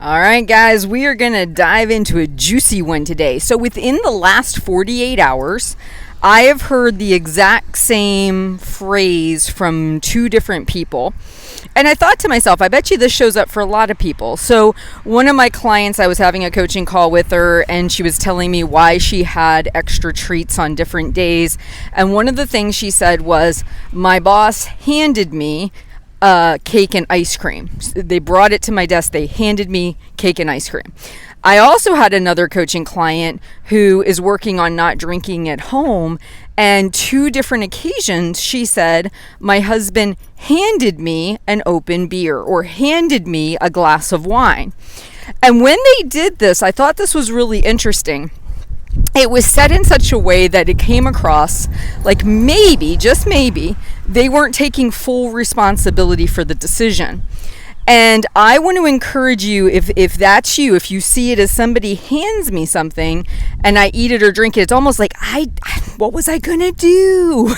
All right, guys, we are going to dive into a juicy one today. So within the last 48 hours, I have heard the exact same phrase from two different people. And I thought to myself, I bet you this shows up for a lot of people. So one of my clients, I was having a coaching call with her, and she was telling me why she had extra treats on different days. And one of the things she said was, my boss handed me cake and ice cream. They brought it to my desk. They handed me cake and ice cream. I also had another coaching client who is working on not drinking at home, and two different occasions she said, my husband handed me an open beer or handed me a glass of wine. And when they did this, I thought this was really interesting. It was said in such a way that it came across like maybe, just maybe, they weren't taking full responsibility for the decision. And I want to encourage you, if that's you, if you see it as somebody hands me something and I eat it or drink it, it's almost like, what was I going to do?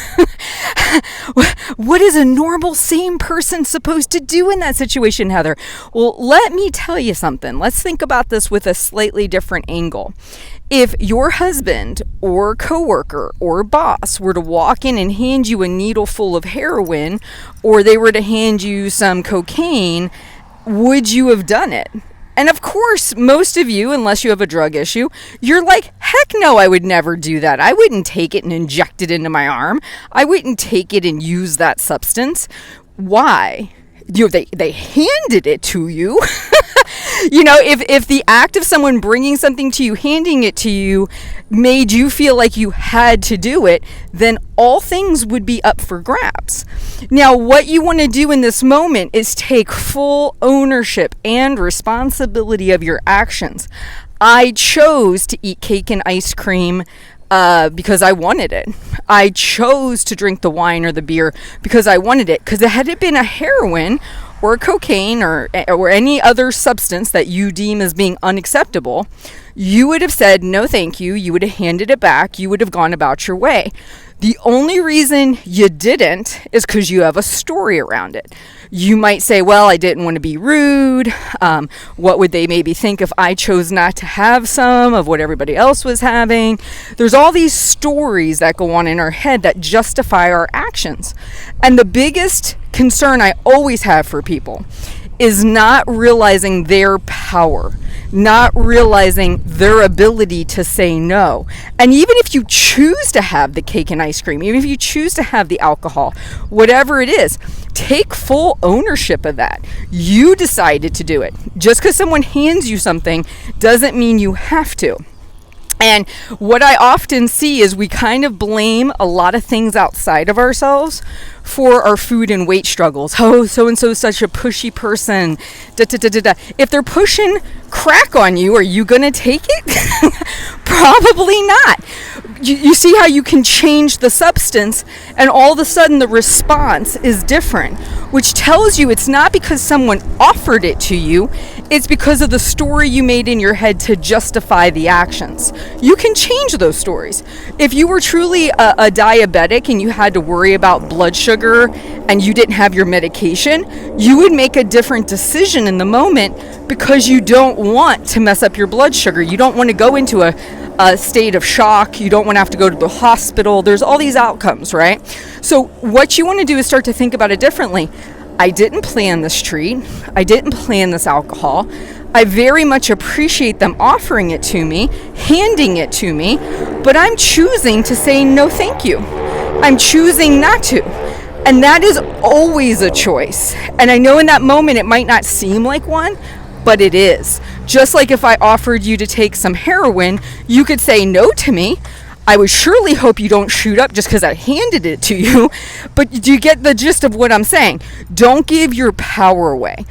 What is a normal, sane person supposed to do in that situation, Heather? Well, let me tell you something. Let's think about this with a slightly different angle. If your husband or coworker or boss were to walk in and hand you a needle full of heroin, or they were to hand you some cocaine, would you have done it? And of course, most of you, unless you have a drug issue, you're like, heck no, I would never do that. I wouldn't take it and inject it into my arm. I wouldn't take it and use that substance. Why? They handed it to you. If the act of someone bringing something to you, handing it to you, made you feel like you had to do it, then all things would be up for grabs. Now, what you want to do in this moment is take full ownership and responsibility of your actions. I chose to eat cake and ice cream because I wanted it. I chose to drink the wine or the beer because I wanted it. Because had it been a heroin or cocaine or any other substance that you deem as being unacceptable, you would have said, no, thank you. You would have handed it back. You would have gone about your way. The only reason you didn't is because you have a story around it. You might say, well, I didn't want to be rude. What would they maybe think if I chose not to have some of what everybody else was having? There's all these stories that go on in our head that justify our actions. And the biggest concern I always have for people is not realizing their power, not realizing their ability to say no. And even if you choose to have the cake and ice cream, even if you choose to have the alcohol, whatever it is, take full ownership of that. You decided to do it. Just because someone hands you something doesn't mean you have to. And what I often see is we kind of blame a lot of things outside of ourselves for our food and weight struggles. Oh, so-and-so is such a pushy person. If they're pushing crack on you, are you going to take it? Probably not. You see how you can change the substance and all of a sudden the response is different, which tells you it's not because someone offered it to you, it's because of the story you made in your head to justify the actions. You can change those stories. If you were truly a diabetic and you had to worry about blood sugar and you didn't have your medication, you would make a different decision in the moment because you don't want to mess up your blood sugar. You don't want to go into a state of shock. You don't want to have to go to the hospital. There's all these outcomes, right? So what you want to do is start to think about it differently. I didn't plan this treat. I didn't plan this alcohol. I very much appreciate them offering it to me, handing it to me, but I'm choosing to say no thank you. I'm choosing not to. And that is always a choice. And I know in that moment it might not seem like one, but it is. Just like if I offered you to take some heroin, you could say no to me. I would surely hope you don't shoot up just because I handed it to you. But do you get the gist of what I'm saying? Don't give your power away.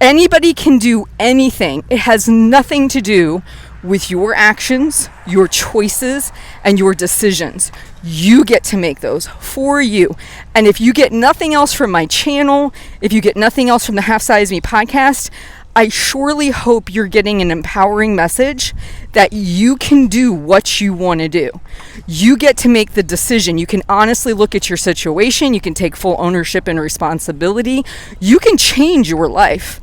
Anybody can do anything. It has nothing to do with your actions, your choices, and your decisions. You get to make those for you. And if you get nothing else from my channel, if you get nothing else from the Half Size Me podcast, I surely hope you're getting an empowering message that you can do what you want to do. You get to make the decision. You can honestly look at your situation. You can take full ownership and responsibility. You can change your life.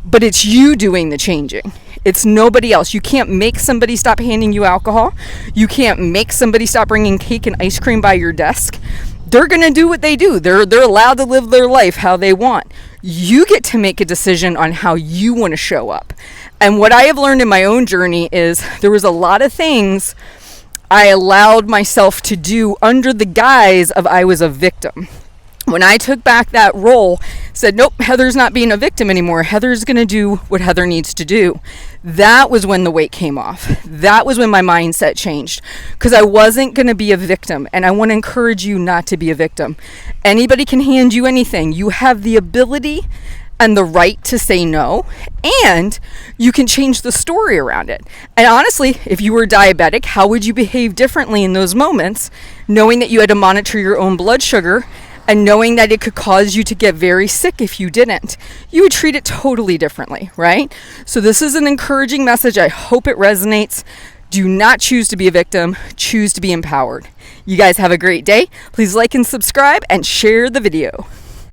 but it's you doing the changing. It's nobody else. You can't make somebody stop handing you alcohol. You can't make somebody stop bringing cake and ice cream by your desk. They're going to do what they do. They're allowed to live their life how they want. You get to make a decision on how you want to show up. And what I have learned in my own journey is there was a lot of things I allowed myself to do under the guise of I was a victim. When I took back that role, said, nope, Heather's not being a victim anymore. Heather's going to do what Heather needs to do. That was when the weight came off. That was when my mindset changed, because I wasn't going to be a victim. And I want to encourage you not to be a victim. Anybody can hand you anything. You have the ability and the right to say no, and you can change the story around it. And honestly, if you were diabetic, how would you behave differently in those moments, knowing that you had to monitor your own blood sugar and knowing that it could cause you to get very sick if you didn't? You would treat it totally differently, right? So this is an encouraging message. I hope it resonates. Do not choose to be a victim. Choose to be empowered. You guys have a great day. Please like and subscribe and share the video.